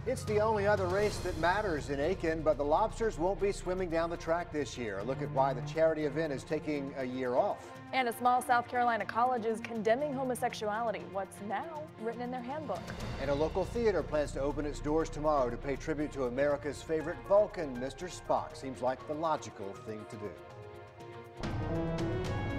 It's the only other race that matters in Aiken, but the Lobsters won't be swimming down the track this year. A look at why the charity event is taking a year off. And a small South Carolina college is condemning homosexuality. What's now written in their handbook. And a local theater plans to open its doors tomorrow to pay tribute to America's favorite Vulcan, Mr. Spock. Seems like the logical thing to do.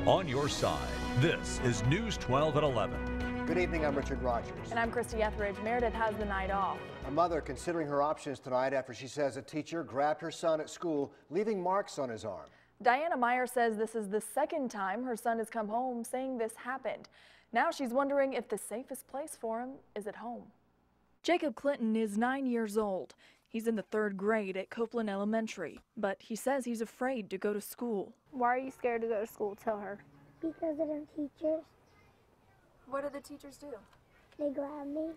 On your side, this is News 12 at 11. Good evening, I'm Richard Rogers. And I'm Christy Etheridge. Meredith has the night off. A mother considering her options tonight after she says a teacher grabbed her son at school, leaving marks on his arm. Diana Meyer says this is the second time her son has come home saying this happened. Now she's wondering if the safest place for him is at home. Jacob Clinton is 9 years old. He's in the 3rd grade at Copeland Elementary, but he says he's afraid to go to school. Why are you scared to go to school? Tell her. Because of them teachers. What do the teachers do? They grab me.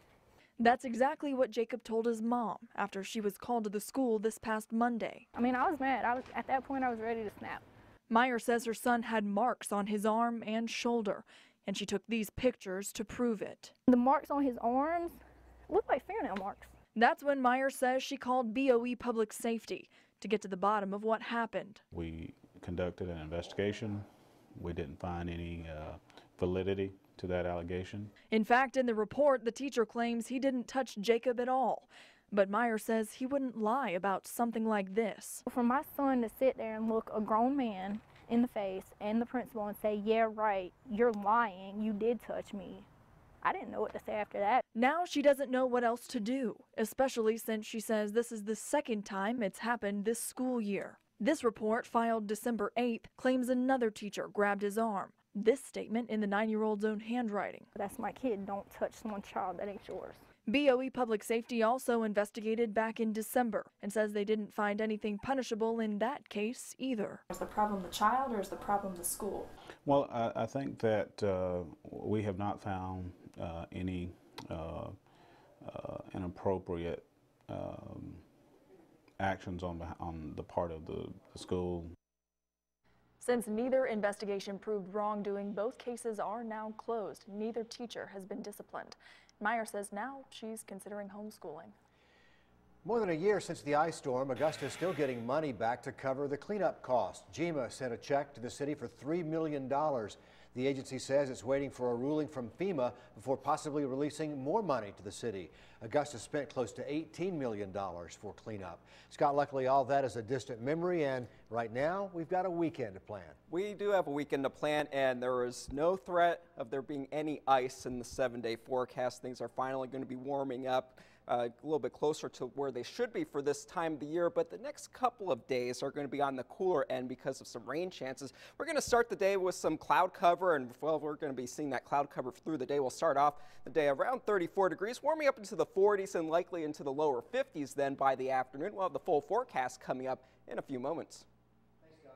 That's exactly what Jacob told his mom after she was called to the school this past Monday. I mean, I was mad. At that point, I was ready to snap. Meyer says her son had marks on his arm and shoulder, and she took these pictures to prove it. The marks on his arms look like fingernail marks. That's when Meyer says she called BOE Public Safety to get to the bottom of what happened. We conducted an investigation. We didn't find any validity to that allegation. In fact, in the report, the teacher claims he didn't touch Jacob at all. But Meyer says he wouldn't lie about something like this. For my son to sit there and look a grown man in the face and the principal and say, yeah, right, you're lying, you did touch me. I didn't know what to say after that. Now she doesn't know what else to do, especially since she says this is the second time it's happened this school year. This report, filed December 8th, claims another teacher grabbed his arm. This statement in the 9-year-old's own handwriting. That's my kid. Don't touch someone's child. That ain't yours. BOE Public Safety also investigated back in December and says they didn't find anything punishable in that case either. Is the problem the child or is the problem the school? Well, I think that we have not found any inappropriate actions on the part of the school. Since neither investigation proved wrongdoing, both cases are now closed. Neither teacher has been disciplined. Meyer says now she's considering homeschooling. More than a year since the ice storm, Augusta is still getting money back to cover the cleanup costs. GEMA sent a check to the city for $3 million. The agency says it's waiting for a ruling from FEMA before possibly releasing more money to the city. Augusta spent close to $18 million for cleanup. Scott, luckily all that is a distant memory, and right now we've got a weekend to plan. We do have a weekend to plan, and there is no threat of there being any ice in the 7-day forecast. Things are finally going to be warming up a little bit closer to where they should be for this time of the year, but the next couple of days are going to be on the cooler end because of some rain chances. We're going to start the day with some cloud cover, and well, we're going to be seeing that cloud cover through the day. We'll start off the day around 34 degrees, warming up into the 40s and likely into the lower 50s then by the afternoon. We'll have the full forecast coming up in a few moments.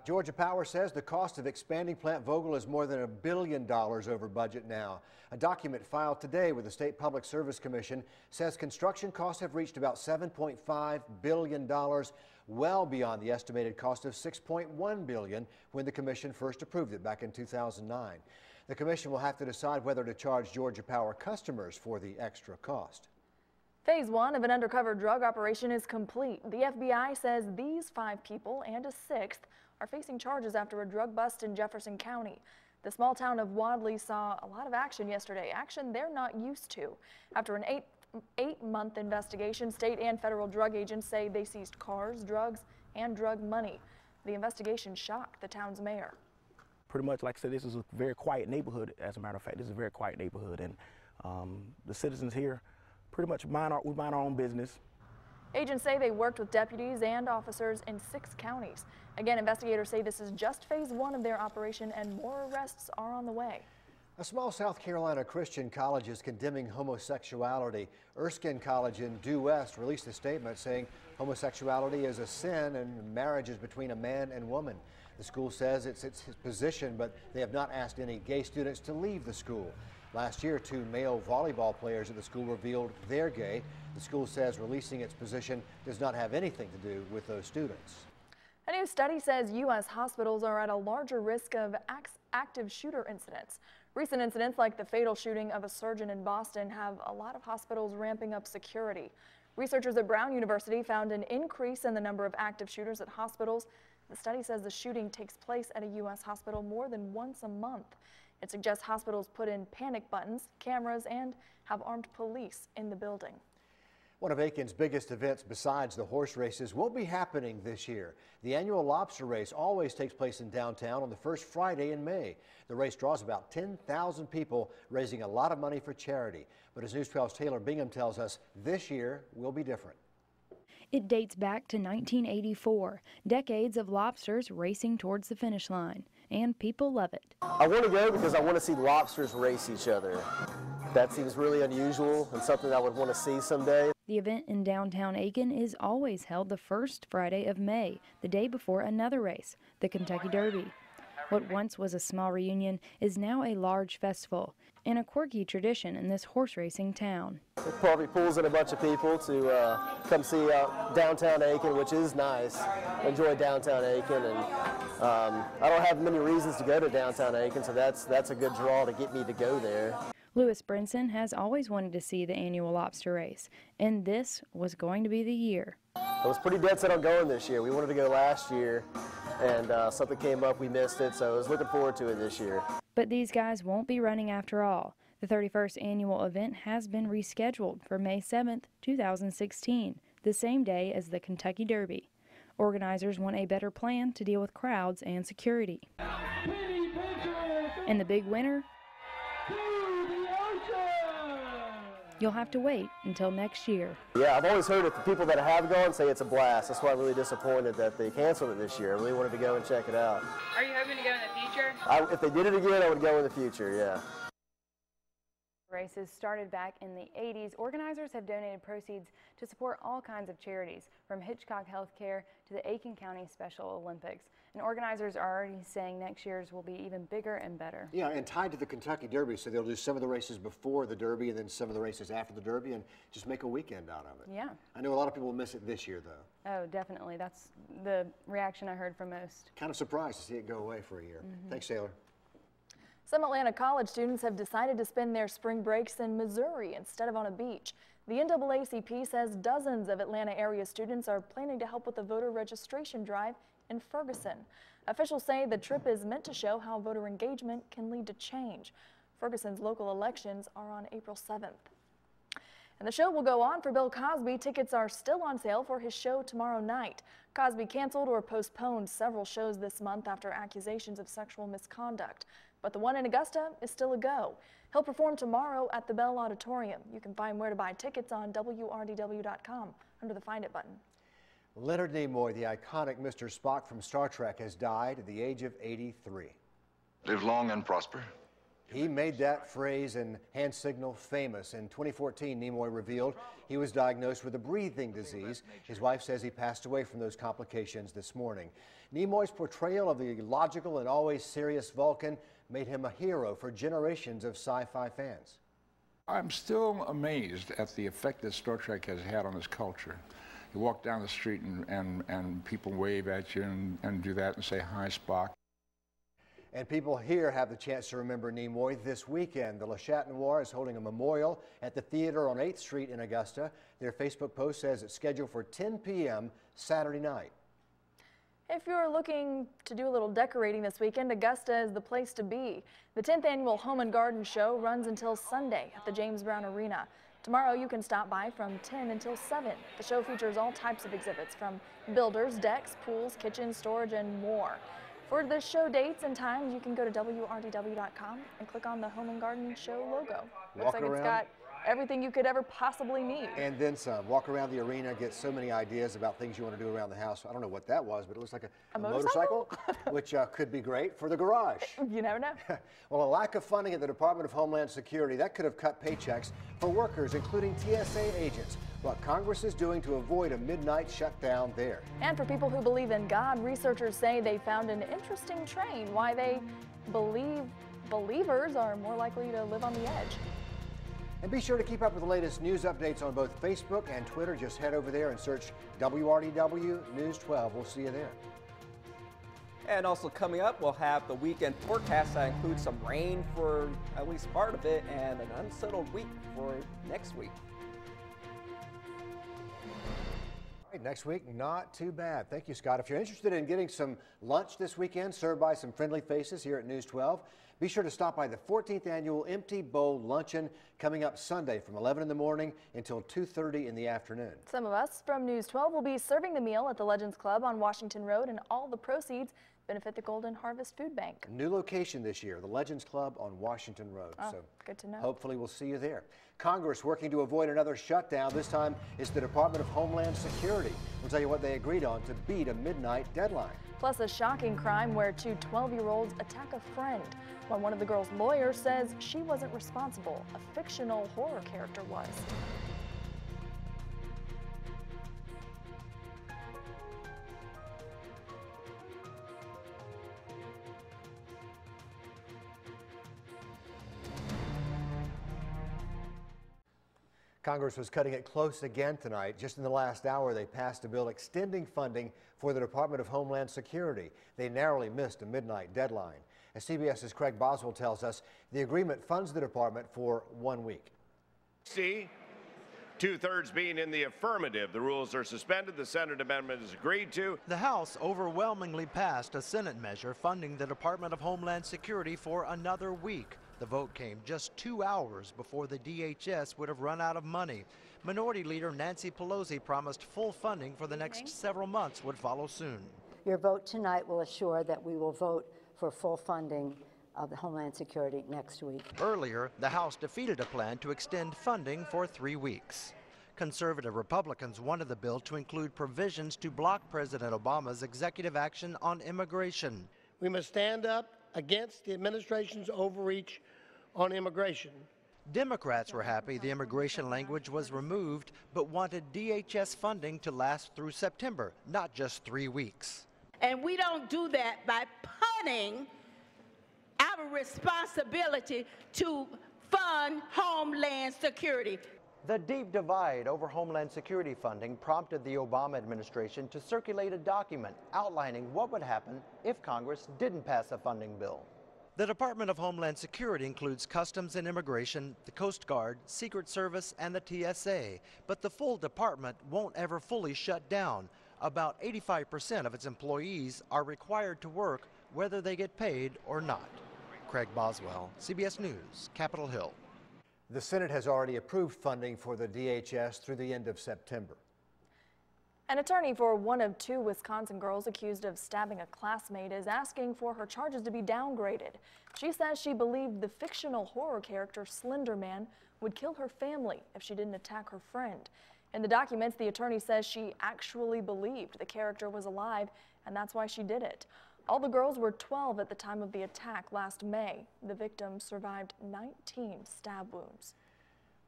Georgia Power says the cost of expanding Plant Vogtle is more than $1 billion over budget now. A document filed today with the State Public Service Commission says construction costs have reached about $7.5 billion, well beyond the estimated cost of $6.1 billion when the commission first approved it back in 2009. The commission will have to decide whether to charge Georgia Power customers for the extra cost. Phase 1 of an undercover drug operation is complete. The FBI says these 5 people and a 6th are facing charges after a drug bust in Jefferson County. The small town of Wadley saw a lot of action yesterday, action they're not used to. After an eight-month investigation, state and federal drug agents say they seized cars, drugs, and drug money. The investigation shocked the town's mayor. Pretty much, like I said, this is a very quiet neighborhood. As a matter of fact, this is a very quiet neighborhood, and the citizens here pretty much mind our own business. Agents say they worked with deputies and officers in 6 counties. Again, investigators say this is just phase 1 of their operation and more arrests are on the way. A small South Carolina Christian college is condemning homosexuality. Erskine College in Due West released a statement saying homosexuality is a sin and marriage is between a man and woman. The school says it's its position, but they have not asked any gay students to leave the school. Last year, 2 male volleyball players at the school revealed they're gay. The school says releasing its position does not have anything to do with those students. A new study says U.S. hospitals are at a larger risk of active shooter incidents. Recent incidents like the fatal shooting of a surgeon in Boston have a lot of hospitals ramping up security. Researchers at Brown University found an increase in the number of active shooters at hospitals. The study says the shooting takes place at a U.S. hospital more than once a month. It suggests hospitals put in panic buttons, cameras, and have armed police in the building. One of Aiken's biggest events besides the horse races won't be happening this year. The annual lobster race always takes place in downtown on the first Friday in May. The race draws about 10,000 people, raising a lot of money for charity. But as News 12's Taylor Bingham tells us, this year will be different. It dates back to 1984, decades of lobsters racing towards the finish line, and people love it. I want to go because I want to see lobsters race each other. That seems really unusual and something I would want to see someday. The event in downtown Aiken is always held the first Friday of May, the day before another race, the Kentucky Derby. What once was a small reunion is now a large festival and a quirky tradition in this horse racing town. It probably pulls in a bunch of people to come see downtown Aiken, which is nice. Enjoy downtown Aiken, and I don't have many reasons to go to downtown Aiken, so that's a good draw to get me to go there. Lewis Brinson has always wanted to see the annual lobster race, and this was going to be the year. I was pretty dead set on going this year. We wanted to go last year, and something came up, we missed it, so I was looking forward to it this year. But these guys won't be running after all. The 31st annual event has been rescheduled for May 7th, 2016, the same day as the Kentucky Derby. Organizers want a better plan to deal with crowds and security. And the big winner? You'll have to wait until next year. Yeah, I've always heard that the people that have gone say it's a blast. That's why I'm really disappointed that they canceled it this year. I really wanted to go and check it out. Are you hoping to go in the future? If they did it again, I would go in the future, yeah. Races started back in the 80s. Organizers have donated proceeds to support all kinds of charities, from Hitchcock Healthcare to the Aiken County Special Olympics. And organizers are already saying next year's will be even bigger and better. Yeah, and tied to the Kentucky Derby, so they'll do some of the races before the Derby and then some of the races after the Derby and just make a weekend out of it. Yeah. I know a lot of people will miss it this year, though. Oh, definitely. That's the reaction I heard from most. Kind of surprised to see it go away for a year. Thanks, Taylor. Some Atlanta college students have decided to spend their spring breaks in Missouri instead of on a beach. The NAACP says dozens of Atlanta area students are planning to help with the voter registration drive in Ferguson. Officials say the trip is meant to show how voter engagement can lead to change. Ferguson's local elections are on April 7th. And the show will go on for Bill Cosby. Tickets are still on sale for his show tomorrow night. Cosby canceled or postponed several shows this month after accusations of sexual misconduct. But the one in Augusta is still a go. He'll perform tomorrow at the Bell Auditorium. You can find where to buy tickets on WRDW.com under the Find It button. Leonard Nimoy, the iconic Mr. Spock from Star Trek, has died at the age of 83. Live long and prosper. He made that phrase and hand signal famous. In 2014, Nimoy revealed he was diagnosed with a breathing disease. His wife says he passed away from those complications this morning. Nimoy's portrayal of the logical and always serious Vulcan made him a hero for generations of sci-fi fans. I'm still amazed at the effect that Star Trek has had on this culture. You walk down the street and people wave at you and do that and say, "Hi, Spock." And people here have the chance to remember Nimoy this weekend. The Le Chat Noir is holding a memorial at the theater on 8th Street in Augusta. Their Facebook post says it's scheduled for 10 p.m. Saturday night. If you're looking to do a little decorating this weekend, Augusta is the place to be. The 10th annual Home and Garden Show runs until Sunday at the James Brown Arena. Tomorrow you can stop by from 10 until 7. The show features all types of exhibits from builders, decks, pools, kitchens, storage, and more. For the show dates and times, you can go to WRDW.com and click on the Home and Garden Show logo. Looks like it's got everything you could ever possibly need. And then some. Walk around the arena, get so many ideas about things you want to do around the house. I don't know what that was, but it looks like a motorcycle, which could be great for the garage. You never know. Well, a lack of funding at the Department of Homeland Security, that could have cut paychecks for workers, including TSA agents. What Congress is doing to avoid a midnight shutdown there. And for people who believe in God, researchers say they found an interesting train, why they believe believers are more likely to live on the edge. And be sure to keep up with the latest news updates on both Facebook and Twitter. Just head over there and search WRDW News 12. We'll see you there. And also coming up, we'll have the weekend forecast that includes some rain for at least part of it and an unsettled week for next week. right, next week, not too bad. Thank you, Scott. If you're interested in getting some lunch this weekend, served by some friendly faces here at News 12, be sure to stop by the 14th Annual Empty Bowl Luncheon coming up Sunday from 11 in the morning until 2:30 in the afternoon. Some of us from News 12 will be serving the meal at the Legends Club on Washington Road, and all the proceeds benefit the Golden Harvest Food Bank. New location this year, the Legends Club on Washington Road. Oh, so good to know. Hopefully we'll see you there. Congress working to avoid another shutdown. This time it's the Department of Homeland Security. We'll tell you what they agreed on to beat a midnight deadline. Plus a shocking crime where two 12-year-olds attack a friend. When one of the girl's lawyers says she wasn't responsible, a fictional horror character was. Congress was cutting it close again tonight. Just in the last hour, they passed a bill extending funding for the Department of Homeland Security. They narrowly missed a midnight deadline. As CBS's Craig Boswell tells us, the agreement funds the department for 1 week. See? 2/3 being in the affirmative. The rules are suspended. The Senate amendment is agreed to. The House overwhelmingly passed a Senate measure funding the Department of Homeland Security for another week. The vote came just 2 hours before the DHS would have run out of money. Minority Leader Nancy Pelosi promised full funding for the next several months would follow soon. Your vote tonight will assure that we will vote for full funding of the Homeland Security next week. Earlier, the House defeated a plan to extend funding for 3 weeks. Conservative Republicans wanted the bill to include provisions to block President Obama's executive action on immigration. We must stand up against the administration's overreach on immigration. Democrats were happy the immigration language was removed, but wanted DHS funding to last through September, not just 3 weeks. And we don't do that by punting our responsibility to fund Homeland Security. The deep divide over Homeland Security funding prompted the Obama administration to circulate a document outlining what would happen if Congress didn't pass a funding bill. The Department of Homeland Security includes Customs and Immigration, the Coast Guard, Secret Service, and the TSA. But the full department won't ever fully shut down. About 85% of its employees are required to work whether they get paid or not. Craig Boswell, CBS News, Capitol Hill. The Senate has already approved funding for the DHS through the end of September. An attorney for one of two Wisconsin girls accused of stabbing a classmate is asking for her charges to be downgraded. She says she believed the fictional horror character Slender Man would kill her family if she didn't attack her friend. In the documents, the attorney says she actually believed the character was alive, and that's why she did it. All the girls were 12 at the time of the attack last May. The victim survived 19 stab wounds.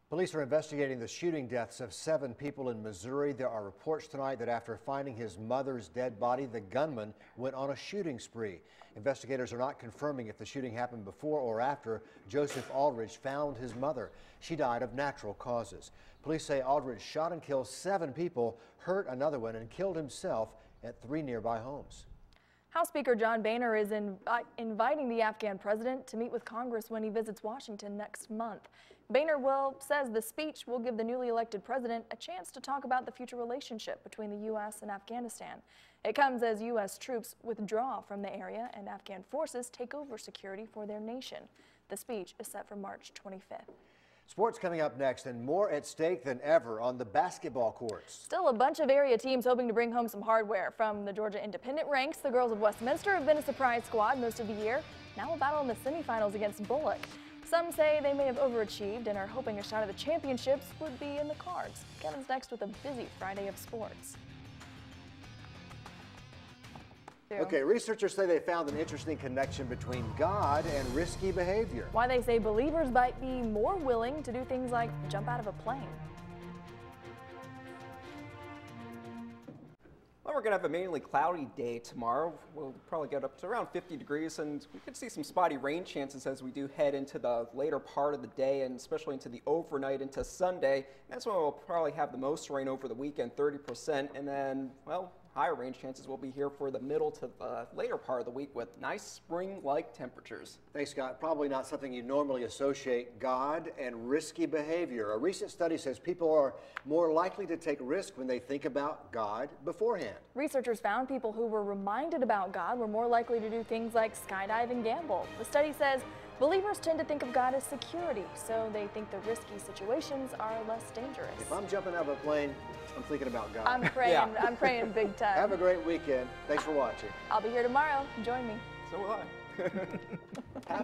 Police are investigating the shooting deaths of 7 people in Missouri. There are reports tonight that after finding his mother's dead body, the gunman went on a shooting spree. Investigators are not confirming if the shooting happened before or after Joseph Aldridge found his mother. She died of natural causes. Police say Aldridge shot and killed 7 people, hurt another one, and killed himself at 3 nearby homes. House Speaker John Boehner is inviting the Afghan president to meet with Congress when he visits Washington next month. Boehner says the speech will give the newly elected president a chance to talk about the future relationship between the U.S. and Afghanistan. It comes as U.S. troops withdraw from the area and Afghan forces take over security for their nation. The speech is set for March 25th. Sports coming up next, and more at stake than ever on the basketball courts. Still a bunch of area teams hoping to bring home some hardware. From the Georgia Independent ranks, the girls of Westminster have been a surprise squad most of the year. Now a battle in the semifinals against Bullock. Some say they may have overachieved and are hoping a shot at the championships would be in the cards. Kevin's next with a busy Friday of sports. Okay, researchers say they found an interesting connection between God and risky behavior. Why they say believers might be more willing to do things like jump out of a plane. Well, we're going to have a mainly cloudy day tomorrow. We'll probably get up to around 50 degrees, and we could see some spotty rain chances as we do head into the later part of the day, and especially into the overnight into Sunday. That's when we'll probably have the most rain over the weekend, 30%, and then, well, Higher rain chances will be here for the middle to the later part of the week with nice spring-like temperatures. Thanks, Scott. Probably not something you normally associate God and risky behavior. A recent study says people are more likely to take risk when they think about God beforehand. Researchers found people who were reminded about God were more likely to do things like skydive and gamble. The study says believers tend to think of God as security, so they think the risky situations are less dangerous. If I'm jumping out of a plane, I'm thinking about God. I'm praying, yeah. I'm praying big time. Have a great weekend. Thanks for watching. I'll be here tomorrow. Join me. So will I.